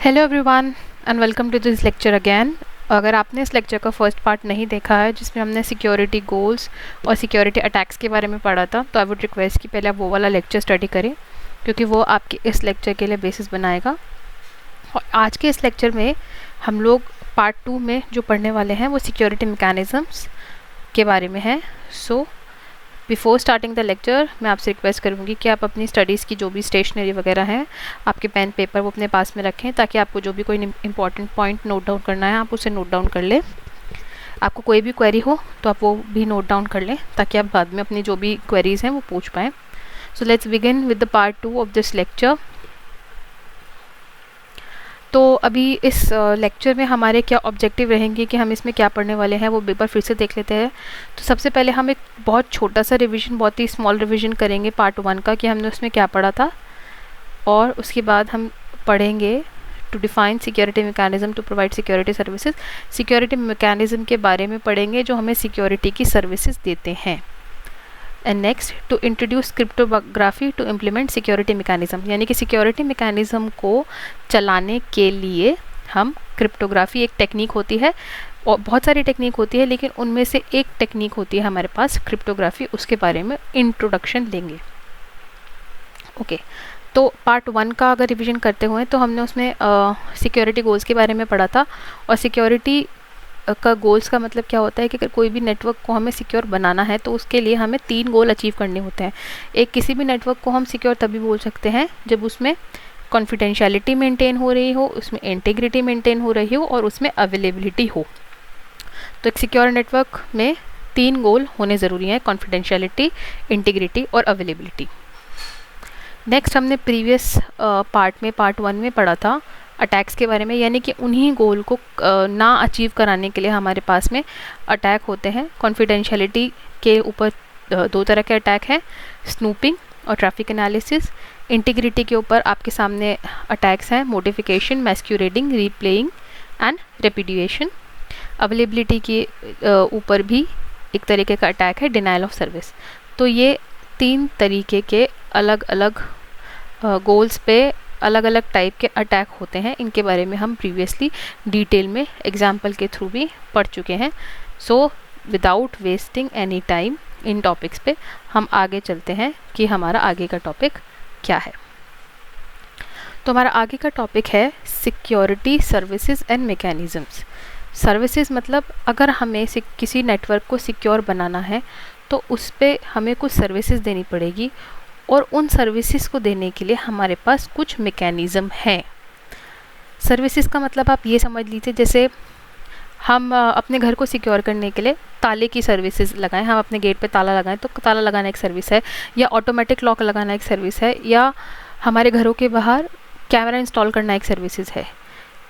Hello everyone and welcome to this lecture again. अगर आपने इस लेक्चर का फर्स्ट पार्ट नहीं देखा है जिसमें हमने सिक्योरिटी गोल्स और सिक्योरिटी अटैक्स के बारे में पढ़ा था, तो आई वुड रिक्वेस्ट कि पहले आप वो वाला लेक्चर स्टडी करें, क्योंकि वो आपके इस लेक्चर के लिए बेसिस बनाएगा। और आज के इस लेक्चर में हम लोग पार्ट 2 में जो पढ़ने वाले हैं वो सिक्योरिटी मैकेनिज़म्स के बारे में है। So before starting the lecture मैं आपसे रिक्वेस्ट करूँगी कि आप अपनी स्टडीज़ की जो भी स्टेशनरी वगैरह हैं, आपके पेन पेपर वो अपने पास में रखें, ताकि आपको जो भी कोई इंपॉर्टेंट पॉइंट नोट डाउन करना है आप उसे नोट डाउन कर लें। आपको कोई भी क्वेरी हो तो आप वो भी नोट डाउन कर लें, ताकि आप बाद में अपनी जो भी क्वेरीज़ हैं वो पूछ पाएँ। So let's begin with the part 2 of this lecture. तो अभी इस लेक्चर में हमारे क्या ऑब्जेक्टिव रहेंगे कि हम इसमें क्या पढ़ने वाले हैं वो एक बार फिर से देख लेते हैं। तो सबसे पहले हम एक बहुत छोटा सा रिवीजन, बहुत ही स्मॉल रिवीजन करेंगे पार्ट 1 का, कि हमने उसमें क्या पढ़ा था। और उसके बाद हम पढ़ेंगे to define security mechanism to provide security services. Security mechanism के बारे में पढ़ेंगे जो हमें सिक्योरिटी की सर्विसेज देते हैं। And next, to introduce cryptography to implement security mechanism, यानी कि सिक्योरिटी मैकेनिज्म को चलाने के लिए हम क्रिप्टोग्राफी एक टेक्निक होती है, और बहुत सारी टेक्निक होती है, लेकिन उनमें से एक टेक्निक होती है हमारे पास क्रिप्टोग्राफी, उसके बारे में इंट्रोडक्शन लेंगे। ओके तो पार्ट 1 का अगर रिवीजन करते हुए तो हमने उसमें सिक्योरिटी गोल्स के बारे में पढ़ा था। और सिक्योरिटी का गोल्स का मतलब क्या होता है कि अगर कोई भी नेटवर्क को हमें सिक्योर बनाना है तो उसके लिए हमें 3 गोल अचीव करने होते हैं। एक, किसी भी नेटवर्क को हम सिक्योर तभी बोल सकते हैं जब उसमें कॉन्फिडेंशियलिटी मेंटेन हो रही हो, उसमें इंटीग्रिटी मेंटेन हो रही हो और उसमें अवेलेबिलिटी हो। तो एक सिक्योर नेटवर्क में 3 गोल होने ज़रूरी हैं: कॉन्फिडेंशियलिटी, इंटीग्रिटी और अवेलेबिलिटी। नेक्स्ट, हमने प्रीवियस पार्ट में, पार्ट 1 में पढ़ा था अटैक्स के बारे में, यानी कि उन्हीं गोल को ना अचीव कराने के लिए हमारे पास में अटैक होते हैं। कॉन्फिडेंशियलिटी के ऊपर 2 तरह के अटैक हैं, स्नूपिंग और ट्रैफिक एनालिसिस। इंटीग्रिटी के ऊपर आपके सामने अटैक्स हैं, मॉडिफिकेशन, मैस्क्यूरेडिंग, रीप्लेइंग एंड रेपिडिएशन। अवेलेबिलिटी के ऊपर भी एक तरीके का अटैक है, डिनाइल ऑफ सर्विस। तो ये 3 तरीके के अलग अलग गोल्स पे अलग अलग टाइप के अटैक होते हैं। इनके बारे में हम प्रीवियसली डिटेल में एग्जाम्पल के थ्रू भी पढ़ चुके हैं। So without wasting any time in topics पे हम आगे चलते हैं कि हमारा आगे का टॉपिक क्या है। तो हमारा आगे का टॉपिक है security services and mechanisms. Services मतलब अगर हमें किसी नेटवर्क को सिक्योर बनाना है तो उस पर हमें कुछ सर्विसेज देनी पड़ेगी, और उन सर्विसेज को देने के लिए हमारे पास कुछ मैकेनिज़्म हैं। सर्विसेज का मतलब आप ये समझ लीजिए, जैसे हम अपने घर को सिक्योर करने के लिए ताले की सर्विसेज लगाएं, हम अपने गेट पे ताला लगाएं तो ताला लगाना एक सर्विस है, या ऑटोमेटिक लॉक लगाना एक सर्विस है, या हमारे घरों के बाहर कैमरा इंस्टॉल करना एक सर्विसेज है।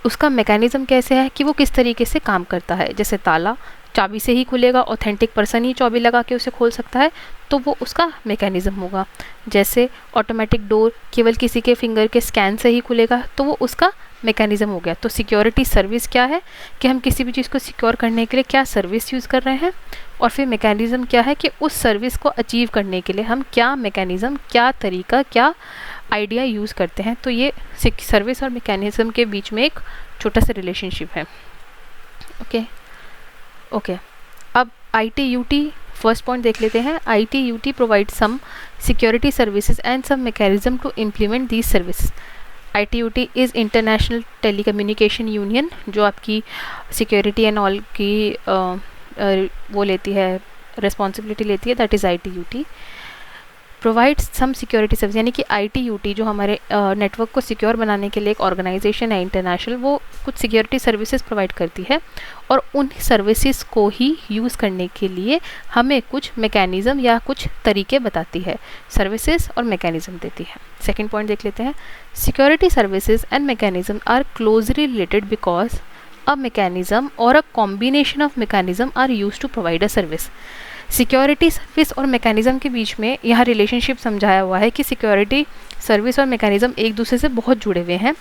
उसका मैकेनिज़्म कैसे है कि वो किस तरीके से काम करता है। जैसे ताला चाबी से ही खुलेगा, ऑथेंटिक पर्सन ही चाबी लगा के उसे खोल सकता है, तो वो उसका मैकेनिज़्म होगा। जैसे ऑटोमेटिक डोर केवल किसी के फिंगर के स्कैन से ही खुलेगा, तो वो उसका मैकेनिज़्म हो गया। तो सिक्योरिटी सर्विस क्या है कि हम किसी भी चीज़ को सिक्योर करने के लिए क्या सर्विस यूज़ कर रहे हैं, और फिर मैकेनिज़्म क्या है कि उस सर्विस को अचीव करने के लिए हम क्या मैकेनिज़्म, क्या तरीका, क्या आइडिया यूज़ करते हैं। तो ये सर्विस और मैकेनिज़्म के बीच में एक छोटा सा रिलेशनशिप है। ओके अब ITUT फर्स्ट पॉइंट देख लेते हैं। ITUT provide some security services and some mechanism to implement these service. ITUT is international telecommunication union, जो आपकी सिक्योरिटी एंड ऑल की वो लेती है, रिस्पॉन्सिबिलिटी लेती है, that is ITUT। Provide some security service, यानी कि ITUT जो हमारे नेटवर्क को सिक्योर बनाने के लिए एक ऑर्गेनाइजेशन है इंटरनेशनल, वो कुछ सिक्योरिटी सर्विसेज प्रोवाइड करती है, और उन सर्विसेज को ही यूज़ करने के लिए हमें कुछ मैकेनिज़्म या कुछ तरीके बताती है, सर्विसेज और मैकेनिज़्म देती है। सेकेंड पॉइंट देख लेते हैं। Security services and mechanism are closely related because a mechanism और a combination of mechanism are use to provide a service. Security service और मैकेनिज़्म के बीच में यहाँ रिलेशनशिप समझाया हुआ है कि सिक्योरिटी सर्विस और मैकेनिज़्म एक दूसरे से बहुत जुड़े हुए हैं,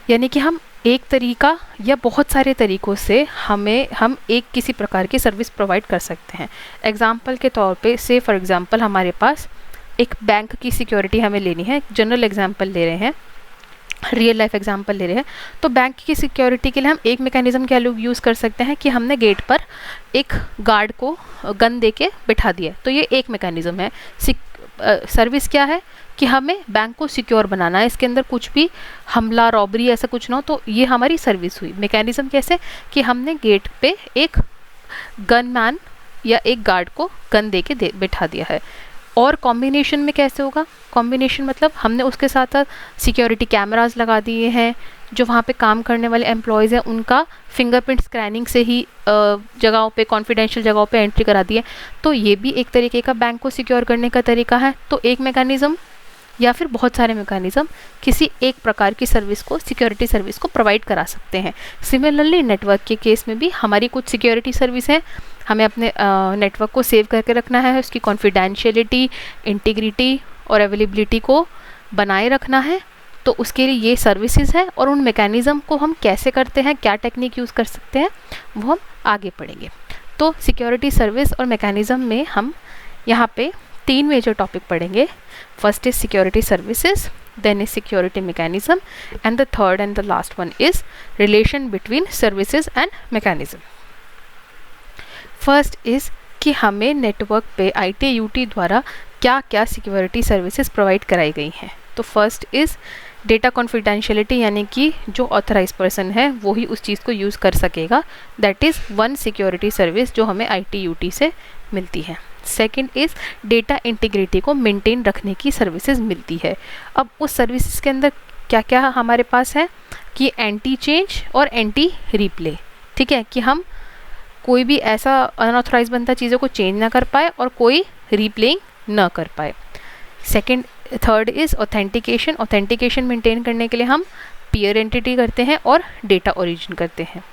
यानी कि हम एक तरीका या बहुत सारे तरीक़ों से हम एक किसी प्रकार की सर्विस प्रोवाइड कर सकते हैं। एग्जाम्पल के तौर पे से फॉर एग्ज़ाम्पल हमारे पास एक बैंक की सिक्योरिटी हमें लेनी है, जनरल एग्जाम्पल ले रहे हैं, रियल लाइफ एग्जांपल ले रहे हैं, तो बैंक की सिक्योरिटी के लिए हम एक मैकेनिज्म क्या लोग यूज़ कर सकते हैं कि हमने गेट पर एक गार्ड को गन दे के बिठा दिया, तो ये एक मैकेनिज्म है। सर्विस क्या है कि हमें बैंक को सिक्योर बनाना है, इसके अंदर कुछ भी हमला रॉबरी ऐसा कुछ ना हो, तो ये हमारी सर्विस हुई। मैकेनिज्म कैसे कि हमने गेट पे एक गनमैन या एक गार्ड को गन दे के बिठा दिया है। और कॉम्बिनेशन में कैसे होगा, कॉम्बिनेशन मतलब हमने उसके साथ सिक्योरिटी कैमरास लगा दिए हैं, जो वहाँ पे काम करने वाले एम्प्लॉयज़ हैं उनका फिंगरप्रिंट स्कैनिंग से ही जगहों पे, कॉन्फिडेंशियल जगहों पे एंट्री करा दी है, तो ये भी एक तरीके का बैंक को सिक्योर करने का तरीका है। तो एक मैकेनिज़्म या फिर बहुत सारे मैकेनिज़्म किसी एक प्रकार की सर्विस को, सिक्योरिटी सर्विस को प्रोवाइड करा सकते हैं। सिमिलरली नेटवर्क के केस में भी हमारी कुछ सिक्योरिटी सर्विस है, हमें अपने नेटवर्क को सेव करके रखना है, उसकी कॉन्फिडेंशियलिटी, इंटीग्रिटी और अवेलेबिलिटी को बनाए रखना है, तो उसके लिए ये सर्विसेज है। और उन मैकेनिज़्म को हम कैसे करते हैं, क्या टेक्निक यूज़ कर सकते हैं, वो हम आगे पढ़ेंगे। तो सिक्योरिटी सर्विस और मैकेनिज़्म में हम यहाँ पे 3 मेजर टॉपिक पढ़ेंगे। First is security services, then is security mechanism, and the third and the last one is relation between services and mechanism. First is कि हमें नेटवर्क पे ITUT द्वारा क्या क्या सिक्योरिटी सर्विसेज प्रोवाइड कराई गई हैं। तो फर्स्ट इज़ डेटा कॉन्फिडेंशियलिटी, यानी कि जो ऑथराइज पर्सन है वो ही उस चीज़ को यूज़ कर सकेगा, that is one security service जो हमें ITUT से मिलती है। सेकेंड इज़ डेटा इंटीग्रिटी को मेंटेन रखने की सर्विसेज मिलती है। अब उस सर्विसेज के अंदर क्या क्या हमारे पास है कि एंटी चेंज और एंटी रिप्ले, ठीक है, कि हम कोई भी ऐसा अनऑथराइज बनता चीज़ों को चेंज ना कर पाए और कोई रिप्लेइंग ना कर पाए। Third is authentication, authentication maintain करने के लिए हम पीयर एंटिटी करते हैं और डेटा ओरिजिन करते हैं।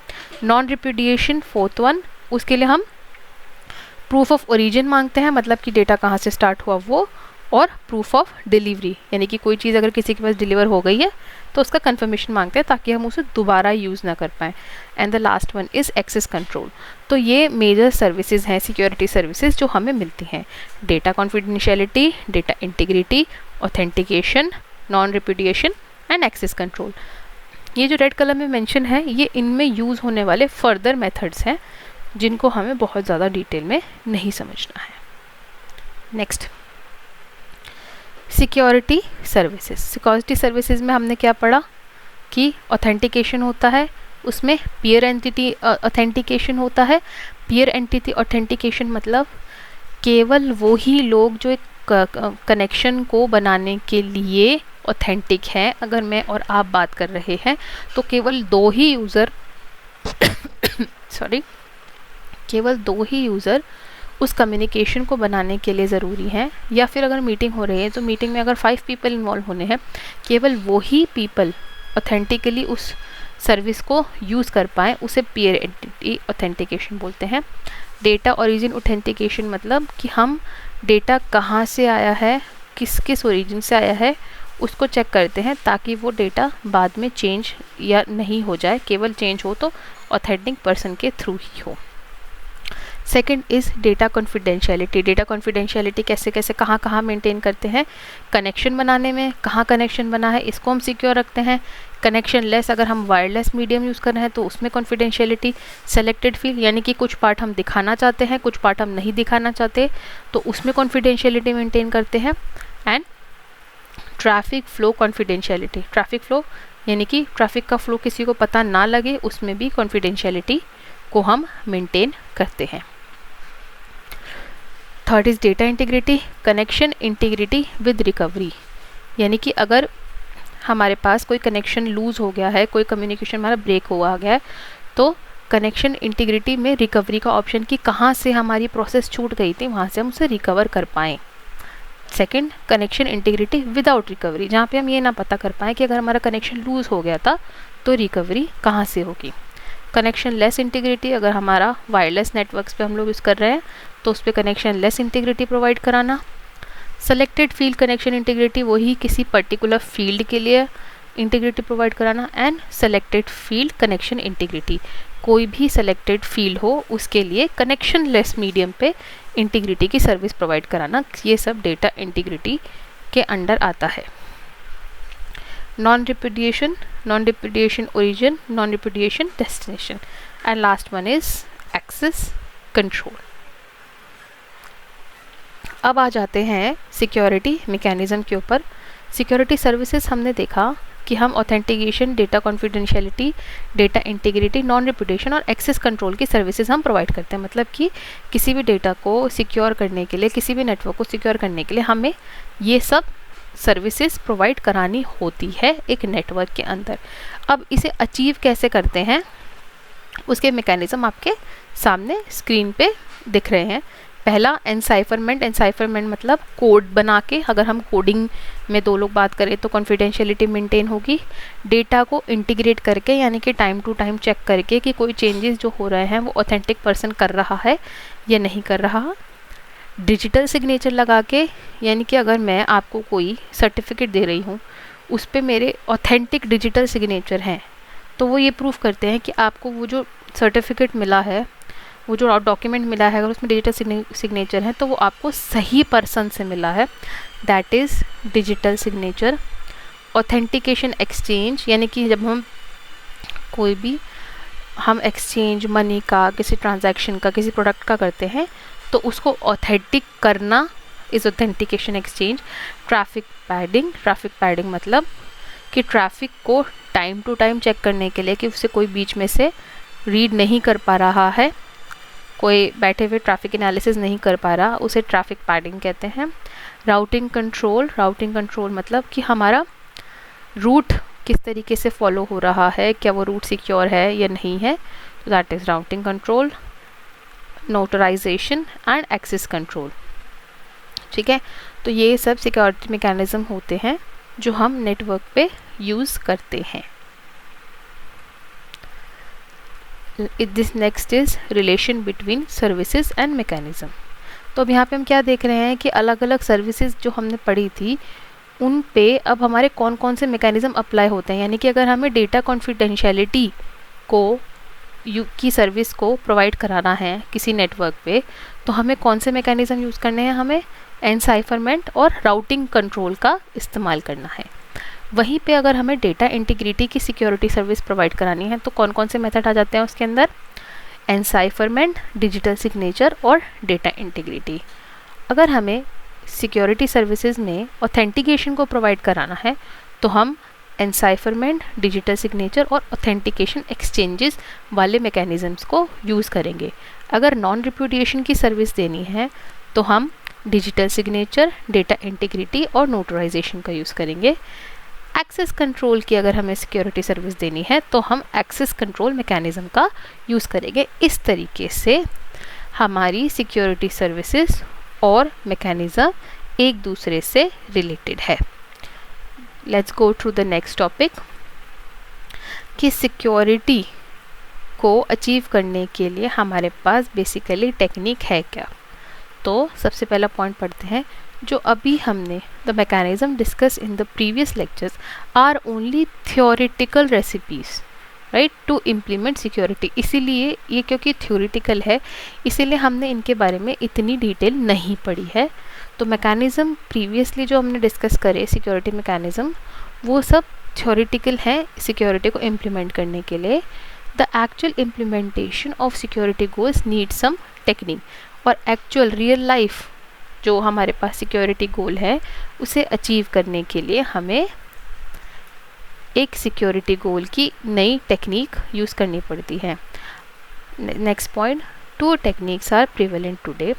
नॉन रिप्यूडिएशन फोर्थ वन, उसके लिए हम प्रूफ ऑफ ओरिजिन मांगते हैं, मतलब कि डेटा कहाँ से स्टार्ट हुआ वो, और प्रूफ ऑफ डिलीवरी, यानी कि कोई चीज़ अगर किसी के पास डिलीवर हो गई है तो उसका कंफर्मेशन मांगते हैं ताकि हम उसे दोबारा यूज़ ना कर पाएँ। And the last one is access control. तो ये मेजर सर्विसेज हैं, सिक्योरिटी सर्विसेज जो हमें मिलती हैं। Data confidentiality, data integrity, authentication, non repudiation and access control. ये जो रेड कलर में मेंशन है ये इनमें यूज़ होने वाले फर्दर मेथड्स हैं जिनको हमें बहुत ज़्यादा डिटेल में नहीं समझना है। Next, security services. Security services में हमने क्या पढ़ा कि ऑथेंटिकेशन होता है, उसमें पीयर एंटिटी ऑथेंटिकेशन होता है। पीयर एंटिटी ऑथेंटिकेशन मतलब केवल वो ही लोग जो एक कनेक्शन को बनाने के लिए ऑथेंटिक हैं, अगर मैं और आप बात कर रहे हैं तो केवल दो ही यूज़र केवल दो ही यूज़र उस कम्युनिकेशन को बनाने के लिए ज़रूरी हैं। या फिर अगर मीटिंग हो रही है तो मीटिंग में अगर 5 पीपल इन्वॉल्व होने हैं, केवल वो ही पीपल ऑथेंटिकली उस सर्विस को यूज़ कर पाएँ, उसे पीयर एंटिटी ऑथेंटिकेशन बोलते हैं। डेटा ओरिजिन ऑथेंटिकेशन मतलब कि हम डेटा कहाँ से आया है, किस ओरिजिन से आया है, उसको चेक करते हैं ताकि वो डेटा बाद में चेंज या नहीं हो जाए, केवल चेंज हो तो ऑथेंटिक पर्सन के थ्रू ही हो। Second is data confidentiality. Data confidentiality कैसे कैसे कहाँ कहाँ मेंटेन करते हैं, कनेक्शन बनाने में, कहाँ कनेक्शन बना है इसको हम सिक्योर रखते हैं। कनेक्शन लेस, अगर हम वायरलेस मीडियम यूज़ कर रहे हैं तो उसमें कॉन्फिडेंशियलिटी। सेलेक्टेड फील्ड, यानी कि कुछ पार्ट हम दिखाना चाहते हैं, कुछ पार्ट हम नहीं दिखाना चाहते, तो उसमें कॉन्फिडेंशियलिटी मेंटेन करते हैं। And traffic flow confidentiality. Traffic flow यानी कि ट्रैफिक का फ्लो किसी को पता ना लगे, उसमें भी कॉन्फिडेंशियलिटी को हम मेंटेन करते हैं। Third is data integrity, connection integrity with recovery, यानी कि अगर हमारे पास कोई कनेक्शन लूज़ हो गया है, कोई कम्युनिकेशन हमारा ब्रेक हुआ गया है, तो कनेक्शन इंटीग्रिटी में रिकवरी का ऑप्शन कि कहाँ से हमारी प्रोसेस छूट गई थी वहाँ से हम उसे रिकवर कर पाएँ। Second, connection integrity without recovery, जहाँ पे हम ये ना पता कर पाएँ कि अगर हमारा कनेक्शन लूज़ हो गया था तो रिकवरी कहाँ से होगी। कनेक्शन लेस इंटीग्रिटी, अगर हमारा वायरलेस नेटवर्क्स पे हम लोग यूज़ कर रहे हैं तो उस पर कनेक्शन लेस इंटीग्रिटी प्रोवाइड कराना। सेलेक्टेड फील्ड कनेक्शन इंटीग्रिटी, वही किसी पर्टिकुलर फील्ड के लिए इंटीग्रिटी प्रोवाइड कराना। And selected field connection integrity, कोई भी सेलेक्टेड फील्ड हो उसके लिए कनेक्शन लेस मीडियम पे इंटीग्रिटी की सर्विस प्रोवाइड कराना। ये सब डेटा इंटीग्रिटी के अंडर आता है। Non repudiation, non repudiation origin, non repudiation destination, and last one is access control. अब आ जाते हैं सिक्योरिटी मैकेनिज्म के ऊपर। सिक्योरिटी सर्विसेज हमने देखा कि हम authentication, data confidentiality, data integrity, non reputation और एक्सेस कंट्रोल की सर्विसेज हम प्रोवाइड करते हैं। मतलब कि किसी भी डेटा को सिक्योर करने के लिए, किसी भी नेटवर्क को सिक्योर करने के लिए हमें ये सब सर्विसेज प्रोवाइड करानी होती है एक नेटवर्क के अंदर। अब इसे अचीव कैसे करते हैं, उसके मैकेनिज्म आपके सामने स्क्रीन पे दिख रहे हैं। पहला एनसाइफरमेंट। एनसाइफरमेंट मतलब कोड बना के, अगर हम कोडिंग में दो लोग बात करें तो कॉन्फिडेंशियलिटी मेंटेन होगी। डेटा को इंटीग्रेट करके, यानी कि टाइम टू टाइम चेक करके कि कोई चेंजेस जो हो रहे हैं वो ऑथेंटिक पर्सन कर रहा है या नहीं कर रहा। डिजिटल सिग्नेचर लगा के, यानी कि अगर मैं आपको कोई सर्टिफिकेट दे रही हूँ उस पर मेरे ऑथेंटिक डिजिटल सिग्नेचर हैं, तो वो ये प्रूफ करते हैं कि आपको वो जो सर्टिफिकेट मिला है, वो जो डॉक्यूमेंट मिला है, अगर उसमें डिजिटल सिग्नेचर है तो वो आपको सही पर्सन से मिला है। That is digital signature. Authentication exchange, यानी कि जब हम कोई भी एक्सचेंज मनी का, किसी ट्रांजैक्शन का, किसी प्रोडक्ट का करते हैं तो उसको ऑथेंटिक करना is authentication exchange. Traffic padding. Traffic padding मतलब कि ट्रैफिक को टाइम टू टाइम चेक करने के लिए कि उससे कोई बीच में से रीड नहीं कर पा रहा है, कोई बैठे हुए ट्रैफिक एनालिसिस नहीं कर पा रहा, उसे ट्रैफिक पैडिंग कहते हैं। Routing control. राउटिंग कंट्रोल मतलब कि हमारा रूट किस तरीके से फॉलो हो रहा है, क्या वो रूट सिक्योर है या नहीं है, तो that is routing control. Notarization and access control. ठीक है, तो ये सब सिक्योरिटी मैकेनिज्म होते हैं जो हम नेटवर्क पे यूज़ करते हैं। This next is relation between services and mechanism. तो अब यहाँ पे हम क्या देख रहे हैं कि अलग अलग सर्विसेज जो हमने पढ़ी थी उन पे अब हमारे कौन कौन से मैकेनिज्म अप्लाई होते हैं। यानी कि अगर हमें डेटा कॉन्फिडेंशियलिटी को की सर्विस को प्रोवाइड कराना है किसी नेटवर्क पे, तो हमें कौन से मैकेनिज्म यूज़ करने हैं, हमें एनसाइफरमेंट और राउटिंग कंट्रोल का इस्तेमाल करना है। वहीं पे अगर हमें डेटा इंटीग्रिटी की सिक्योरिटी सर्विस प्रोवाइड करानी है तो कौन कौन से मेथड आ जाते हैं उसके अंदर, एनसाइफरमेंट, डिजिटल सिग्नेचर और डेटा इंटीग्रिटी। अगर हमें सिक्योरिटी सर्विसेज में ऑथेंटिकेशन को प्रोवाइड कराना है तो हम एनसाइफरमेंट, डिजिटल सिग्नेचर और ऑथेंटिकेशन एक्सचेंजेस वाले मैकेनिज्म्स को यूज़ करेंगे। अगर नॉन रिपुडिएशन की सर्विस देनी है तो हम डिजिटल सिग्नेचर, डेटा इंटीग्रिटी और नोटराइजेशन का यूज़ करेंगे। एक्सेस कंट्रोल की अगर हमें सिक्योरिटी सर्विस देनी है तो हम एक्सेस कंट्रोल मैकेनिज्म का यूज़ करेंगे। इस तरीके से हमारी सिक्योरिटी सर्विसेज और मैकेनिज्म एक दूसरे से रिलेटेड है। Let's go through the next topic कि सिक्योरिटी को अचीव करने के लिए हमारे पास बेसिकली टेक्निक है क्या। तो सबसे पहला पॉइंट पढ़ते हैं जो अभी हमने the mechanism discuss in the previous lectures are only theoretical recipes right to implement security. इसीलिए ये क्योंकि थ्योरिटिकल है इसीलिए हमने इनके बारे में इतनी डिटेल नहीं पढ़ी है। तो मैकेनिज्म प्रीवियसली जो हमने डिस्कस करे सिक्योरिटी मैकेनिज्म वो सब थ्योरिटिकल हैं सिक्योरिटी को इम्प्लीमेंट करने के लिए। The actual implementation of security goals need some technique, और एक्चुअल रियल लाइफ जो हमारे पास सिक्योरिटी गोल है उसे अचीव करने के लिए हमें एक सिक्योरिटी गोल की नई टेक्निक यूज़ करनी पड़ती है। Next point, two techniques are prevalent today,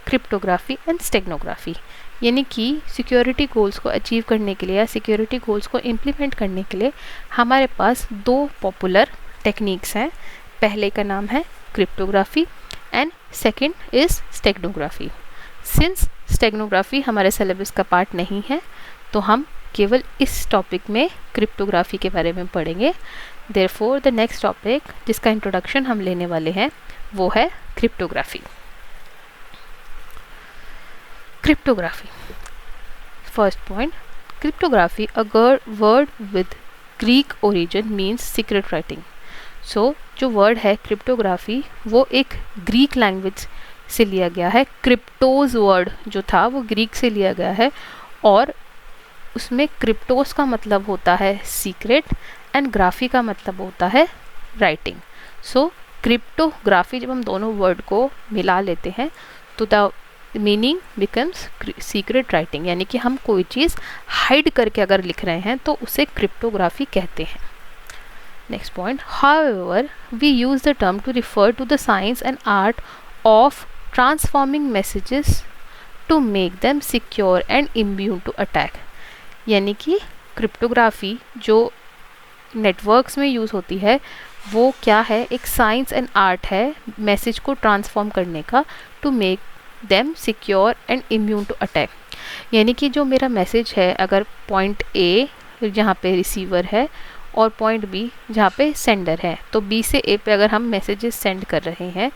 cryptography and steganography. यानी कि सिक्योरिटी गोल्स को अचीव करने के लिए या सिक्योरिटी गोल्स को इम्प्लीमेंट करने के लिए हमारे पास दो पॉपुलर टेक्निक्स हैं। पहले का नाम है cryptography and second is steganography. Since steganography हमारे सिलेबस का पार्ट नहीं है तो हम केवल इस टॉपिक में क्रिप्टोग्राफी के बारे में पढ़ेंगे। देयरफॉर द नेक्स्ट टॉपिक जिसका इंट्रोडक्शन हम लेने वाले हैं वो है cryptography. Cryptography, first point, cryptography a word with Greek origin means secret writing. So जो वर्ड है क्रिप्टोग्राफी वो एक ग्रीक लैंग्वेज से लिया गया है। क्रिप्टोज वर्ड जो था वो ग्रीक से लिया गया है और उसमें क्रिप्टोस का मतलब होता है सीक्रेट एंड ग्राफी का मतलब होता है राइटिंग। सो क्रिप्टोग्राफी जब हम दोनों वर्ड को मिला लेते हैं तो the meaning becomes secret writing, यानी कि हम कोई चीज़ हाइड करके अगर लिख रहे हैं तो उसे क्रिप्टोग्राफी कहते हैं। Next point, however we use the term to refer to the science and art of transforming messages to make them secure and immune to attack, यानी कि क्रिप्टोग्राफी जो नेटवर्क्स में यूज़ होती है वो क्या है, एक साइंस एंड आर्ट है मैसेज को ट्रांसफॉर्म करने का, to make them secure and immune to attack. यानी कि जो मेरा मैसेज है, अगर पॉइंट ए जहाँ पे रिसीवर है और पॉइंट बी जहाँ पे सेंडर है, तो बी से ए पे अगर हम मैसेजेस सेंड कर रहे हैं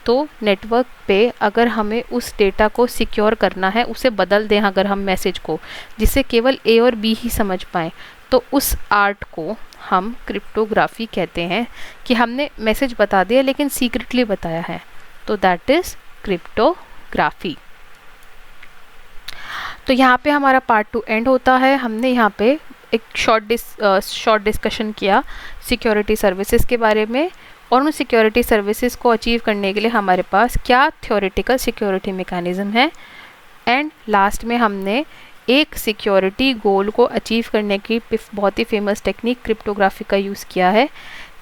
तो नेटवर्क पे अगर हमें उस डेटा को सिक्योर करना है, उसे बदल दें अगर हम मैसेज को, जिसे केवल ए और बी ही समझ पाएँ, तो उस आर्ट को हम क्रिप्टोग्राफी कहते हैं कि हमने मैसेज बता दिया लेकिन सीक्रेटली बताया है, तो दैट इज़ क्रिप्टोग्राफी। तो यहाँ पे हमारा पार्ट 2 एंड होता है। हमने यहाँ पे एक शॉर्ट डिस्कशन किया सिक्योरिटी सर्विसेज के बारे में, और उन सिक्योरिटी सर्विसेज को अचीव करने के लिए हमारे पास क्या थ्योरेटिकल सिक्योरिटी मैकेनिज्म है, एंड लास्ट में हमने एक सिक्योरिटी गोल को अचीव करने की बहुत ही फेमस टेक्निक क्रिप्टोग्राफी का यूज़ किया है।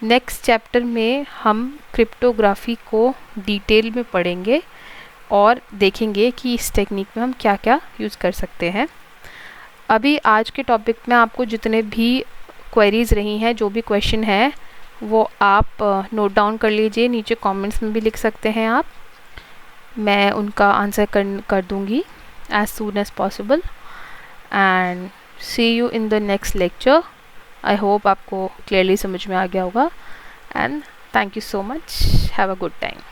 नेक्स्ट चैप्टर में हम क्रिप्टोग्राफी को डिटेल में पढ़ेंगे और देखेंगे कि इस टेक्निक में हम क्या क्या यूज़ कर सकते हैं। अभी आज के टॉपिक में आपको जितने भी क्वेरीज़ रही हैं, जो भी क्वेश्चन है वो आप नोट डाउन कर लीजिए, नीचे कमेंट्स में भी लिख सकते हैं आप, मैं उनका आंसर कर दूँगी as soon as possible, and see you in the next lecture. I hope आपको clearly समझ में आ गया होगा, and thank you so much. Have a good time.